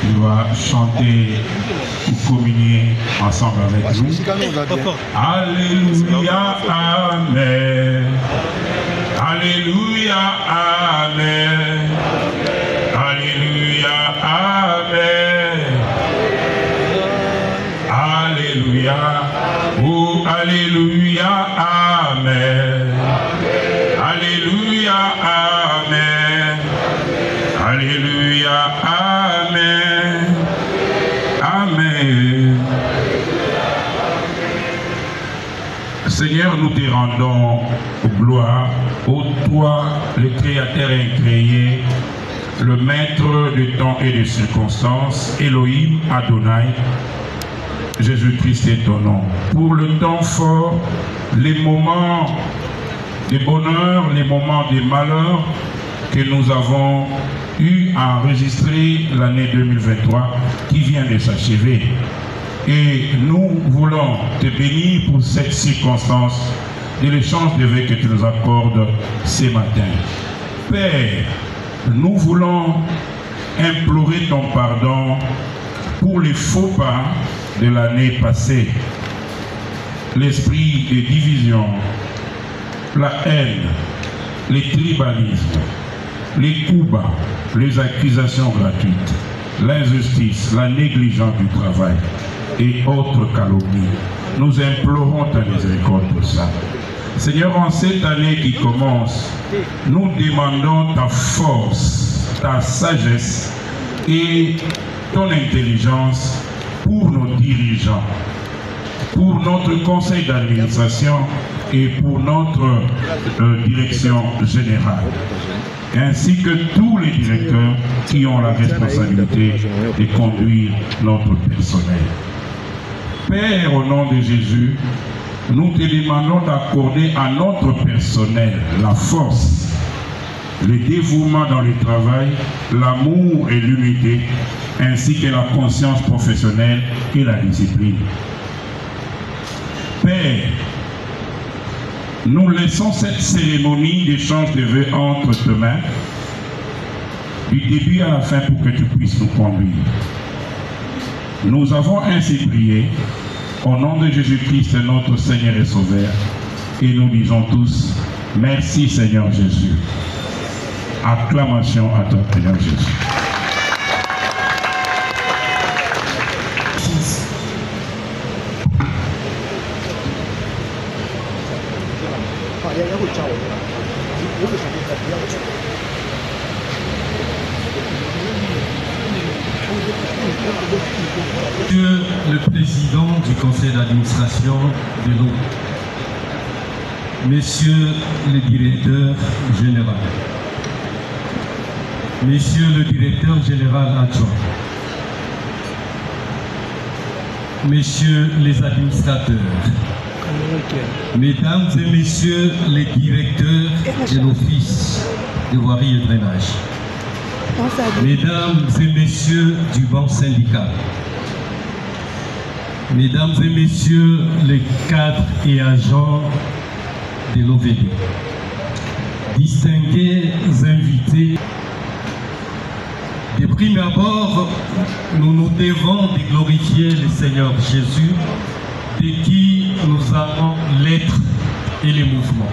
Il va chanter ou communier ensemble avec nous. Alléluia, Amen. Alléluia, Amen. Alléluia, Amen. Alléluia, oh Alléluia, Amen. Alléluia, Amen. Alléluia, Amen. Amen. Seigneur, nous te rendons gloire, ô toi, le Créateur incréé, le Maître du temps et des circonstances, Elohim Adonai. Jésus-Christ est ton nom. Pour le temps fort, les moments de bonheur, les moments de malheur que nous avons eu à enregistrer l'année 2023 qui vient de s'achever. Et nous voulons te bénir pour cette circonstance de l'échange de vœux que tu nous accordes ce matin. Père, nous voulons implorer ton pardon pour les faux pas de l'année passée. L'esprit de division, la haine, les tribalismes, les coups bas, les accusations gratuites, l'injustice, la négligence du travail et autres calomnies. Nous implorons ta miséricorde pour ça. Seigneur, en cette année qui commence, nous demandons ta force, ta sagesse et ton intelligence pour nos dirigeants, pour notre conseil d'administration et pour notre direction générale, ainsi que tous les directeurs qui ont la responsabilité de conduire notre personnel. Père, au nom de Jésus, nous te demandons d'accorder à notre personnel la force, le dévouement dans le travail, l'amour et l'unité, ainsi que la conscience professionnelle et la discipline. Père, nous laissons cette cérémonie d'échange de vœux entre tes mains, du début à la fin pour que tu puisses nous conduire. Nous avons ainsi prié au nom de Jésus-Christ, notre Seigneur et Sauveur, et nous disons tous, merci Seigneur Jésus. Acclamation à ton Seigneur Jésus. Monsieur le Président du Conseil d'administration de l'eau, Monsieur le Directeur général, Monsieur le Directeur général adjoint, Messieurs les administrateurs, Mesdames et Messieurs les directeurs de l'Office de voirie et drainage, Mesdames et Messieurs du banc syndical, Mesdames et Messieurs les cadres et agents de l'OVD, distingués invités, de prime abord, nous nous devons de glorifier le Seigneur Jésus, de qui nous avons l'être et les mouvements.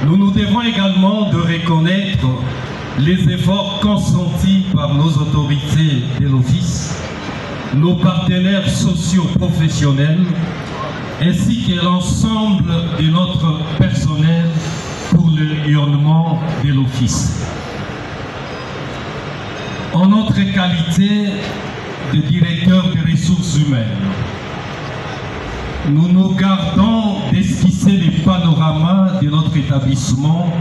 Nous nous devons également de reconnaître les efforts consentis par nos autorités de l'Office, nos partenaires socio-professionnels, ainsi que l'ensemble de notre personnel pour le rayonnement de l'Office. En notre qualité de directeur des ressources humaines, nous nous gardons d'esquisser les panoramas de notre établissement,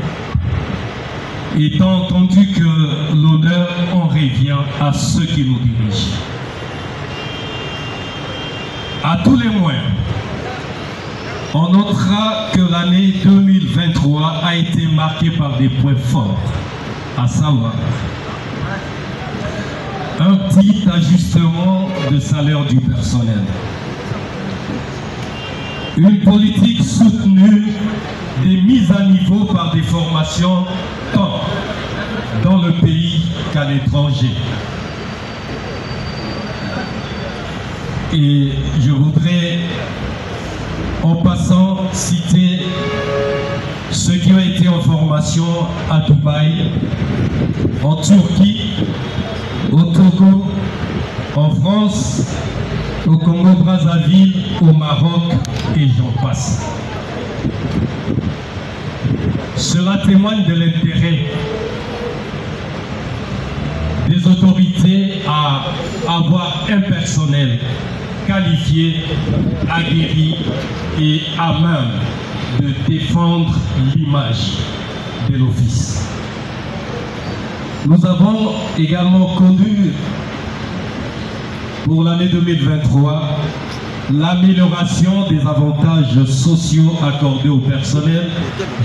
étant entendu que l'honneur en revient à ceux qui nous dirigent. À tous les moins, on notera que l'année 2023 a été marquée par des points forts, à savoir un petit ajustement de salaire du personnel, une politique soutenue des mises à niveau par des formations tant dans le pays qu'à l'étranger. Et je voudrais, en passant, citer ceux qui ont été en formation à Dubaï, en Turquie, au Togo, en France, au Congo-Brazzaville, au Maroc, et j'en passe. Cela témoigne de l'intérêt des autorités à avoir un personnel qualifié, aguerri et à même de défendre l'image de l'office. Nous avons également connu pour l'année 2023 l'amélioration des avantages sociaux accordés au personnel.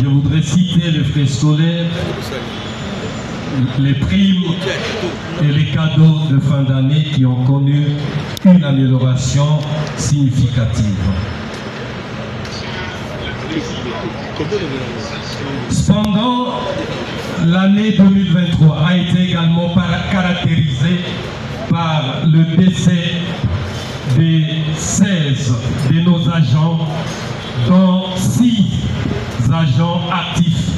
Je voudrais citer les frais scolaires, les primes et les cadeaux de fin d'année qui ont connu une amélioration significative. Cependant, l'année 2023 a été également caractérisée par le décès des 16 de nos agents, dont 6 agents actifs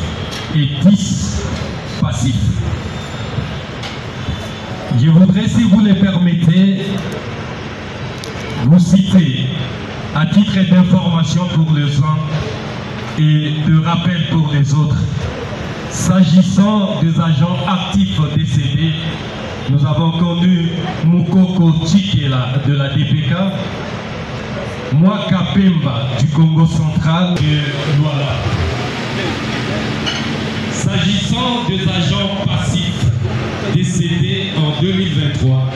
et 10 passifs. Je voudrais, si vous le permettez, vous citer à titre d'information pour les uns et de rappel pour les autres. S'agissant des agents actifs décédés, nous avons connu Mukoko Chikela de la DPK, Mwaka Pemba du Congo central et voilà. S'agissant des agents passifs décédés en 2023,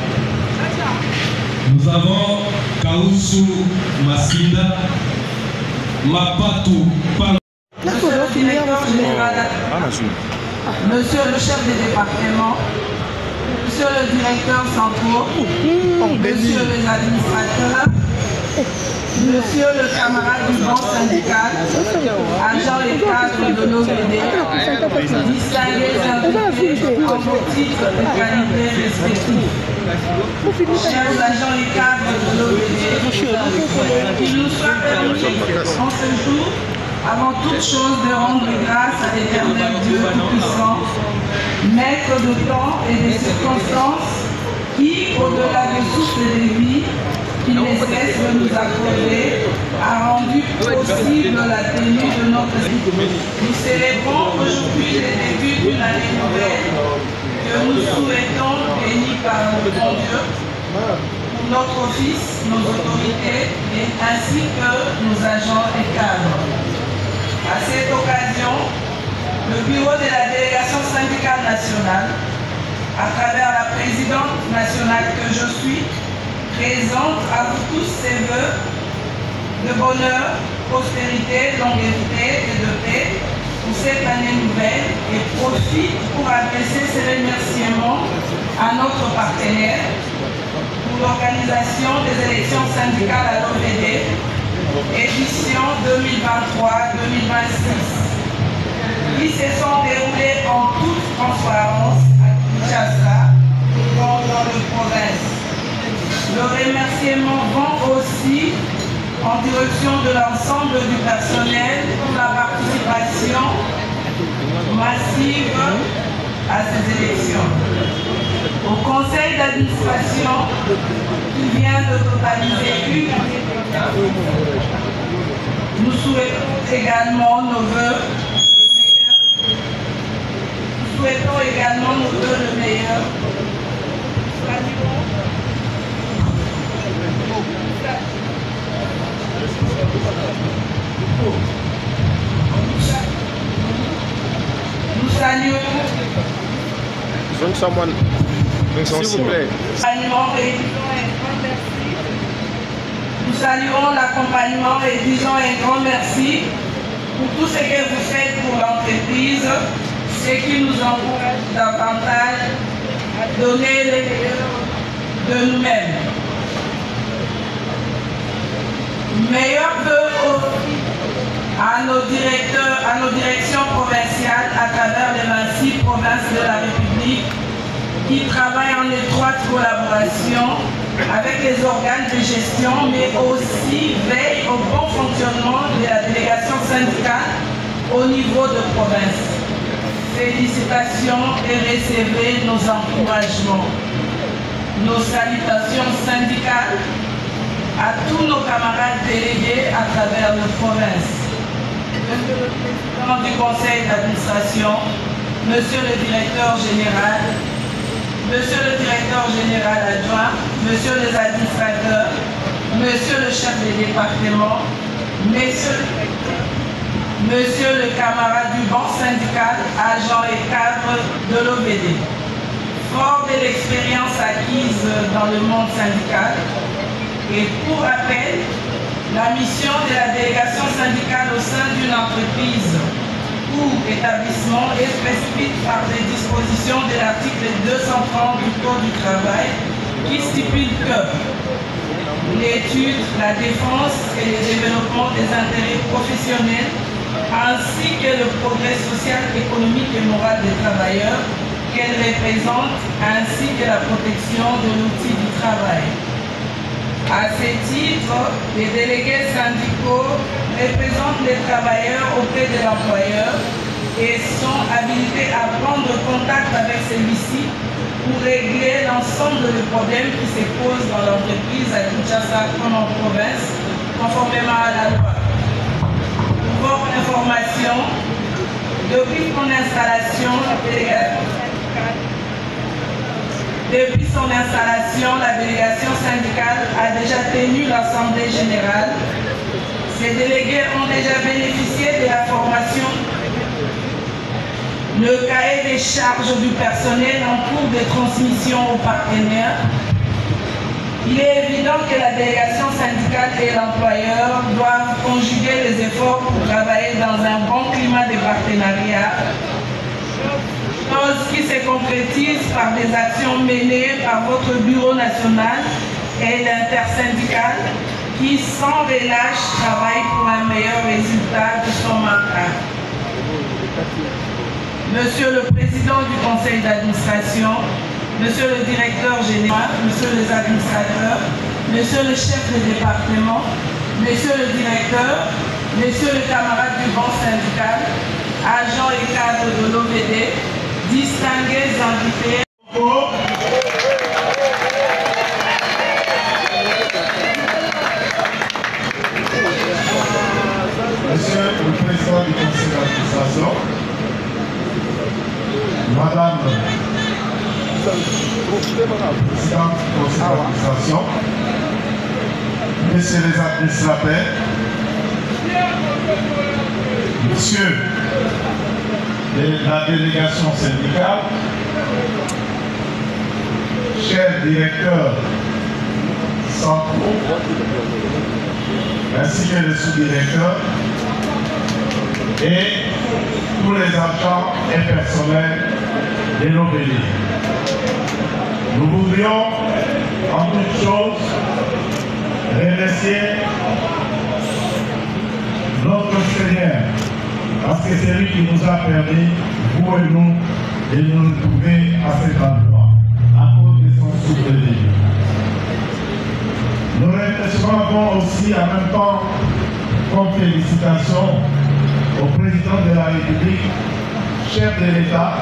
nous avons Kausu Masinda, Mapatu Pan. Monsieur le chef des départements, Monsieur le directeur central, Monsieur les administrateurs, Monsieur le camarade du banc syndical, agents et cadres de l'OVD, distingués invités en vos titres de qualité respectifs. Chers agents et cadres de l'OVD, qu'il nous soit permis en ce jour, avant toute chose, de rendre grâce à l'Éternel Dieu Tout-Puissant, maître de temps et des circonstances, qui, au-delà du souffle des vies, qu'il ne cesse de nous accorder, a rendu possible la tenue de notre vie. Nous célébrons aujourd'hui le début d'une année nouvelle que nous souhaitons bénie par le bon Dieu, pour notre office, nos autorités, et ainsi que nos agents et cadres. À cette occasion, le bureau de la délégation syndicale nationale, à travers la présidente nationale que je suis, présente à vous tous ses vœux de bonheur, prospérité, longévité et de paix pour cette année nouvelle et profite pour adresser ces remerciements à notre partenaire pour l'organisation des élections syndicales à l'OVD, édition 2023-2026, qui se sont déroulées en toute transparence à Kinshasa, dans le province. Le remerciement vont aussi en direction de l'ensemble du personnel pour la participation massive à ces élections. Au conseil d'administration qui vient de totaliser une année, nous souhaitons également nos vœux le meilleur. Nous saluons. S'il vous plaît. Nous saluons l'accompagnement et disons un grand merci pour tout ce que vous faites pour l'entreprise, ce qui nous encourage davantage à donner le meilleur de nous-mêmes. Meilleurs vœux à nos directeurs, à nos directions provinciales à travers les 26 provinces. province de la République qui travaille en étroite collaboration avec les organes de gestion, mais aussi veille au bon fonctionnement de la délégation syndicale au niveau de province. Félicitations et recevez nos encouragements. Nos salutations syndicales à tous nos camarades délégués à travers la province. Monsieur le Président du Conseil d'administration, Monsieur le Directeur général, Monsieur le Directeur général adjoint, Monsieur les administrateurs, Monsieur le chef des départements, Monsieur le camarade du banc syndical, agent et cadre de l'OVD. Fort de l'expérience acquise dans le monde syndical, et pour rappel, la mission de la délégation syndicale au sein d'une entreprise ou établissement est prescrite par des dispositions de l'article 230 du Code du travail qui stipule que l'étude, la défense et le développement des intérêts professionnels ainsi que le progrès social, économique et moral des travailleurs qu'elle représente ainsi que la protection de l'outil du travail. À ce titre, les délégués syndicaux représentent les travailleurs auprès de l'employeur et sont habilités à prendre contact avec celui-ci pour régler l'ensemble des problèmes qui se posent dans l'entreprise à Kinshasa comme en province, conformément à la loi. Pour votre information, depuis son installation, la délégation syndicale a déjà tenu l'Assemblée générale. Ces délégués ont déjà bénéficié de la formation, le cahier des charges du personnel en cours de transmission aux partenaires. Il est évident que la délégation syndicale et l'employeur doivent conjuguer les efforts pour travailler dans un bon climat de partenariat, chose qui se concrétise par des actions menées par votre bureau national et l'intersyndical qui, sans relâche, travaille pour un meilleur résultat de son mandat. Monsieur le Président du Conseil d'administration, Monsieur le Directeur général, Monsieur les administrateurs, Monsieur le chef de département, Monsieur le Directeur, Messieurs les camarades du banc syndical, agents et cadres de l'OVD, distingués invités. Monsieur le Président du Conseil d'administration, Madame la Présidente du Conseil d'administration, Messieurs les administrateurs, Monsieur de la délégation syndicale, chers directeurs centraux, ainsi que les sous-directeurs, et tous les agents et personnels de l'OVD. Nous voudrions, en toute chose, remercier notre Seigneur, parce que c'est lui qui nous a permis, vous et nous, de nous retrouver à cet endroit, à cause de son souvenir. Nous recevons aussi en même temps comme félicitations au président de la République, chef de l'État,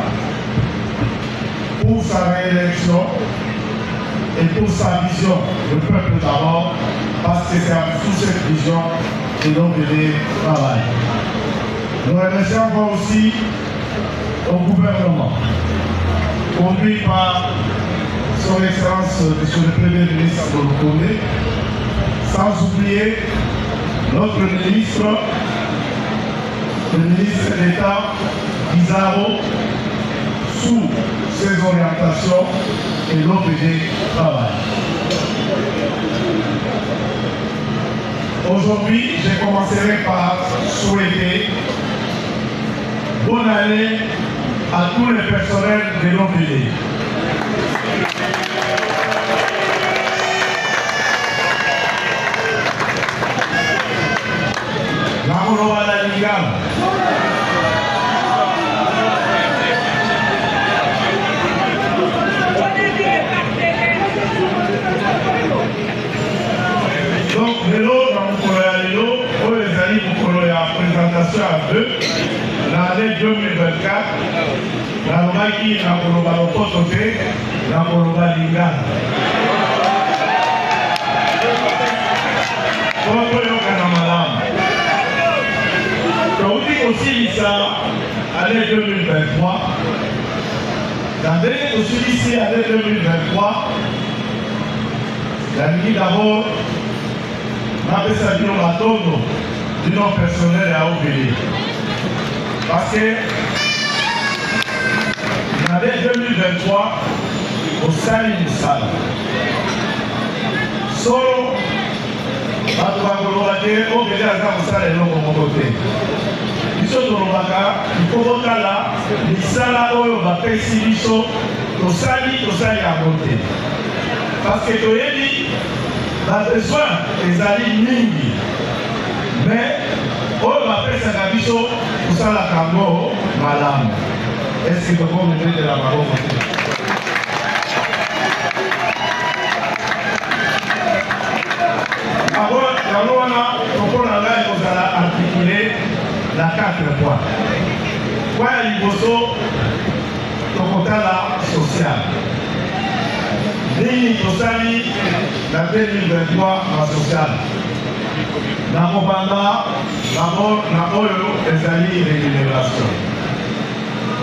pour sa réélection et pour sa vision, le peuple d'abord, parce que c'est sous cette vision que l'OVD travaille. Nous remercions encore aussi au gouvernement, conduit par son Excellence, Monsieur le Premier ministre de l'Ouvrier, sans oublier notre ministre, le ministre d'État, Pizarro, sous ses orientations et l'OVD travaille. Aujourd'hui, je commencerai par souhaiter bonne année à tous les personnels de l'OVD. passation à 2, l'année 2024, la Maki n'a pas le pototé, n'a pas le lingana. Donc aussi ça, année 2023, l'année aussi ici, année 2023, la nuit d'abord, ma personne à Tono, du nom personnel à Obéli. Parce que l'année 2023, au Sali Moussala, solo, bato bakolobake Obéli aza mosala eloko moko te. Biso tolobaka ikobotala misala oyo bapesi biso tosali yango te. Parce que toyebi babesoin ezali mingi, mais oyo bapesaka biso tosalaka yango malamu. Est-ce que tokometela maboko te? yango wana tokona ngai kozala articulé na 4 points. Point ya liboso tokotala social. Nini tosali na 2023 na social. Na kobanda d'abord na oyo ezali rémunération.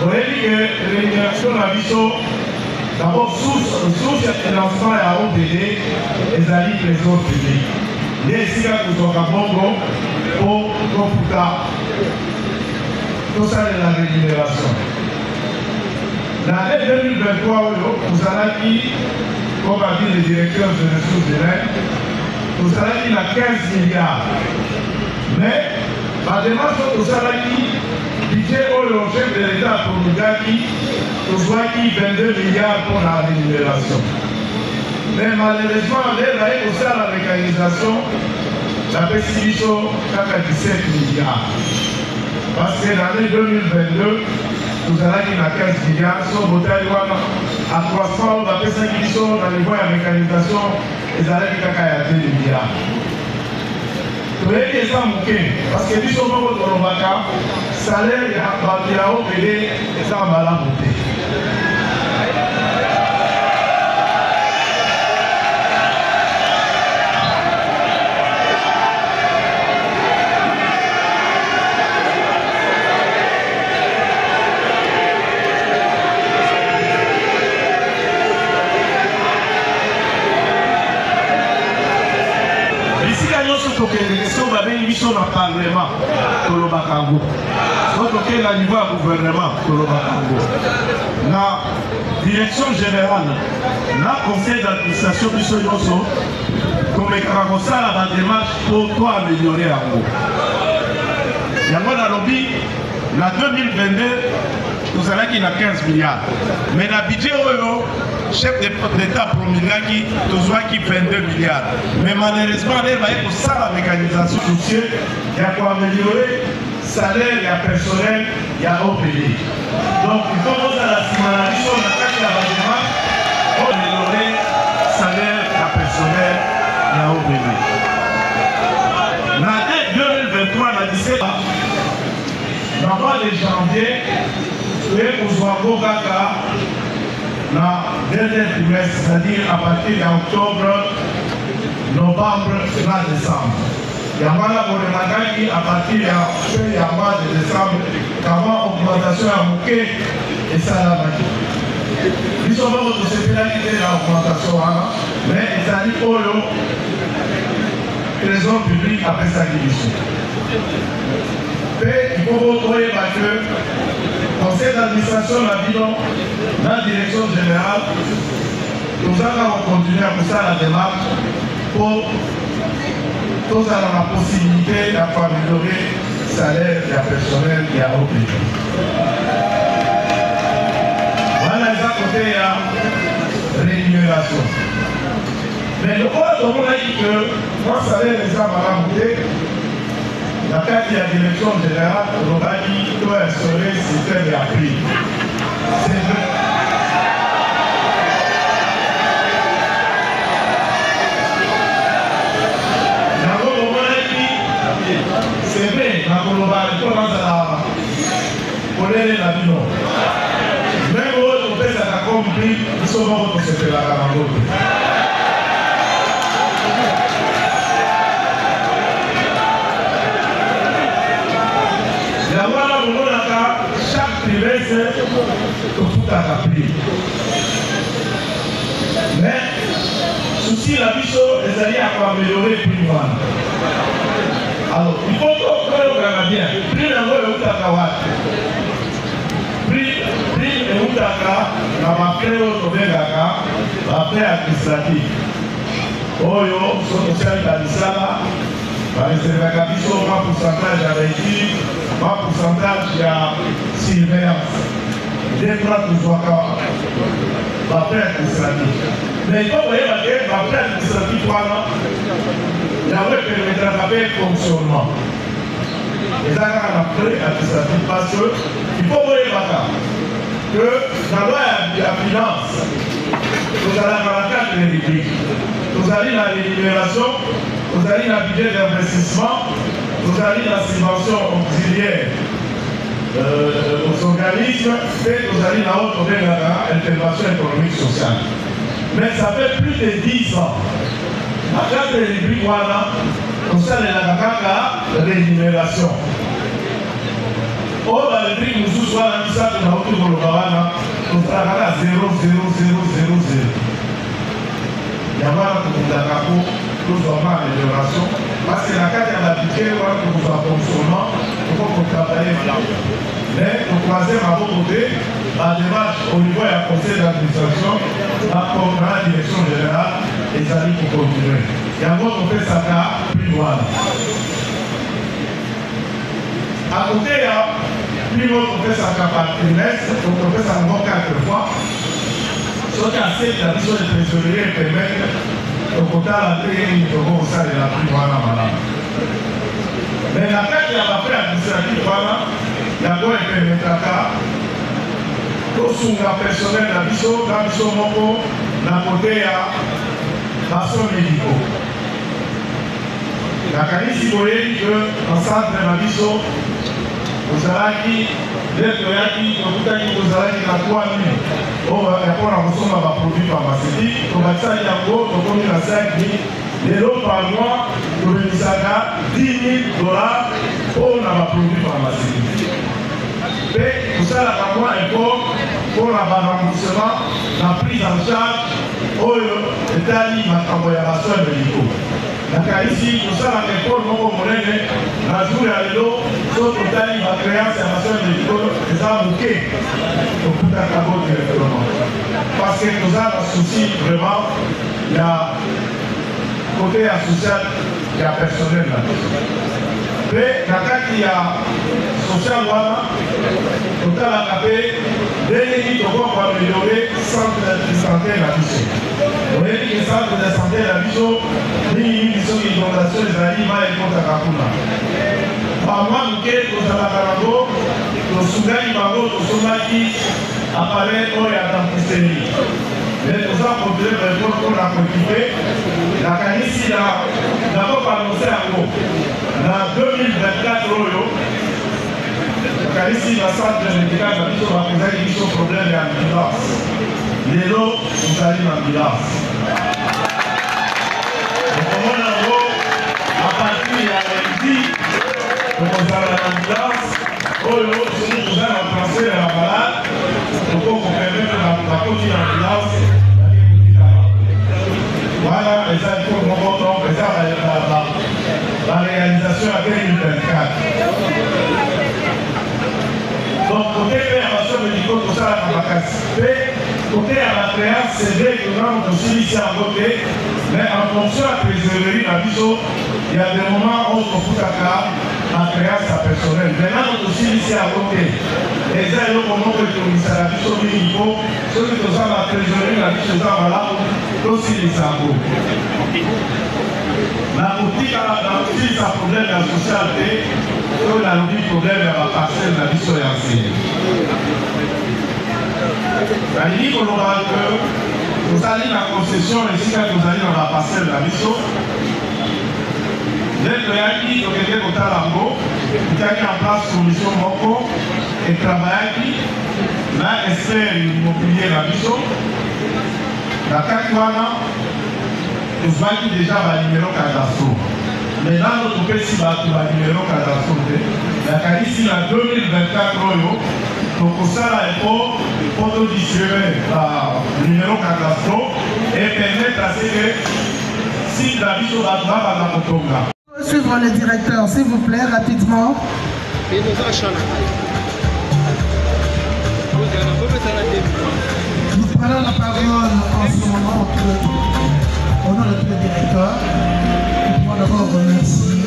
Oyebi ke rémunération na biso d'abord source ya financement ya ODD ezali trésor public. Nde esika kozwaka bongo po kofuta tosalela rémunération. L'année 2023 oyo tozalaki, comme a dit le directeur de ressources humaines, tozalaki na 15 milliards. Mais la démarche tozalaki budget oyo chef de l'État promulgaki tozwaki 22 milliards pour la rémunération. Mais malheureusement, dès la mécanisation, la PCBISO a 17 milliards. Parce que l'année 2022, nous allons à 15 milliards. Sur le à 300, la PCBISO, dans les voies de mécanisation, ils allaient à 2 milliards. Vous voyez que ça manquait. Parce que nous sommes au Torobaka, salaire, il y a un OPD, et ça va la monter. Sur le Parlement, Tolobakango. Notre la niveau du gouvernement, Tolobakango. La direction générale, la conseil d'administration du Soyoso, comme ça la démarche pour toi améliorer à vous. Il y a un lobby, la 2022, nous allons qu'il y a 15 milliards. Mais le budget, chef d'État promulgaki, nous avons 22 milliards. Mais malheureusement, il va y avoir ça la mécanisation sociale, il y a pour améliorer le salaire, il y a personnel, il y a OPD. Donc, il faut que la simulation de la bâtiment pour améliorer le salaire, il y a personnel, il y a OPD. L'année 2023, la 17, dans le mois de janvier, nous avons la dernière trimestre, c'est-à-dire à partir d'octobre, novembre, décembre. Il y a à partir du mois de décembre, avant augmentation à Mouké et Salamaki. Nous sommes dans cette pénalité de l'augmentation, mais il s'agit pour le trésor public après sa division. Et il faut retrouver que le conseil d'administration la bidon, la direction générale, nous allons continuer à faire la démarche pour tous avoir la possibilité d'améliorer le salaire et le personnel et à OPD. Voilà les à côté de la rémunération. Mais le point de on a dit que moi, ça salaire les armes à la montée. La carte de la direction générale, on a dit qu'il doit instaurer le système de prix. C'est vrai. C'est vrai, on a compris, nous sommes en train de faire la carambote. Chaque trimestre, tout a appris. Mais, souci la bicho, les alliés à améliorer plus loin. Alors, il faut que l'on regarde bien. Plus la loi est à plus est Outaka, la mafia au Tobegaka, la paix administrative. Oyo, son social d'Alisala, les réserves ma pourcentage à Haïti, ma pourcentage à surveillance. Des plans de Zouaka, la paix administrative. Mais il faut voir que la paix administrative, il y a permettra de fonctionnement. Et ça, la paix administrative, parce qu'il faut voir que la loi de la finance, vous allez avoir la carte de rubriques, vous allez la rémunération, vous allez la budget d'investissement, vous allez la subvention auxiliaire aux organismes et vous allez la haute intervention économique sociale. Mais ça fait plus de 10 ans. La carte de rubrique, voilà, comme ça, il y a la rémunération. Oh, la rubrique, nous sommes à la mission de la haute de l'Obama, nous travaillons à 0,0000. Il y a pas de nous avons amélioration. Parce que la carte de la budget, nous avons fonctionnement, il faut qu'on travaille. Mais au troisième, à vos côtés, la démarche au niveau du conseil d'administration, la direction générale, les amis pour continuer. Il y a un autre fait ça plus loin. À côté, il y a plus loin qu'on fait ça par trimestre, donc on fait ça encore 4 fois. Ce qui a assez la mission de trésorerie permet au total de au sein de la plus loin malade. Mais la carte de la paix administrative, voilà, la loi permettra que personnel la mission moko, la côté à façon médicaux. La qualité si vous voyez que en centre de la mission, vous avez d'être qui vous avez la 3 000. On va répondre à vos produits pharmaceutiques. On va dire qu'il on a 5 000. Les lots par mois, nous avons 10 $000 pour nos produits pharmaceutiques. Et pour ça, la mois est pour le remboursement, la prise en charge, l'État libre à soins médicaux. Ici, tout ça, l'école, la journée à l'eau, sauf que l'État libre à créance et à soins médicaux, les a manqués au bout d'un cabot directement. Parce que nous avons un souci vraiment, il y a côté social, il y a personnel là. Mais la carte il y a social, voilà, total à taper, dès qu'il faut améliorer le centre de santé et la mission. On a dit que le centre de santé et la mission, il y a une mission d'inondation des aliments et contre la Kakuna. Par moi, nous avons la Karango, nous avons qui apparaît au Yadampissénie. Mais nous avons continué de répondre pour la quantité. La Canissi a d'abord annoncé à vous. En 2024, la Canissi, la centre médical, la mission va poser une mission problème et ambulance. Les lots, nous allons en ambulance. Donc, on a en gros, à partir de la lundi, nous allons en ambulance. Nous allons transférer la malade. Donc, on permet de la continuer en ambulance. Voilà, et ça, il faut qu'on retrouve la réalisation à 2024. Donc, côté prévention médicale, tout ça, la capacité, côté à la créance, c'est vrai que nous avons aussi ici à côté, mais en fonction de la trésorerie, la vision, il y a des moments où on peut faire la créance à personnel. Maintenant, nous aussi ici à côté. Et ça, il y a un moment où on a la vision du niveau, ceux qui ont la trésorerie, la vision, voilà, aussi les sabots. La boutique a un problème de la socialité, on a un problème de la parcelle de la vie sur l'ancienne. La ligne qu'on aura que vous allez dans la concession et si vous allez dans la parcelle de la mission, dès que vous avez quelqu'un qui est en place commission Moko et travail na expert immobilier na biso na kati wana tozwaki déjà banimero cadastro maintenant topesi bato banimero cadastro te nakanisi na 2024 oyo tokosala effort po todistribuer banimero cadastro et permettre à ce que si la biso bato babanda kotonga. Suivre le directeur, s'il vous plaît, rapidement. Nous prenons la parole en ce moment au nom de tout le directeur. Nous pouvons d'abord remercier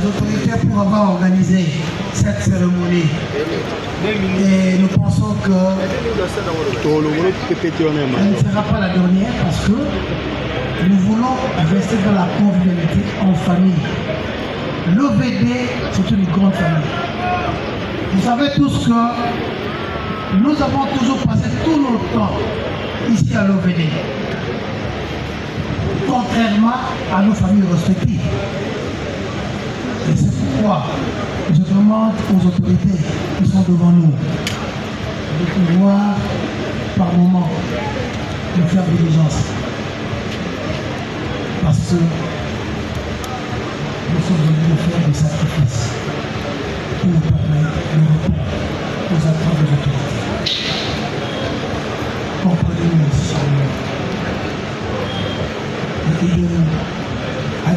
les autorités pour avoir organisé cette cérémonie. Et nous pensons que elle ne sera pas la dernière parce que nous voulons rester dans la convivialité en famille. L'OVD, c'est une grande famille. Vous savez tous que nous avons toujours passé tout notre temps ici à l'OVD, contrairement à nos familles respectives. Et c'est pourquoi je demande aux autorités qui sont devant nous de pouvoir, par moment, nous faire diligence. Parce que nous sommes venus faire des sacrifices pour permettre le repos aux attentes des autorités. Comprenez-nous, Seigneur. Et aidez-nous à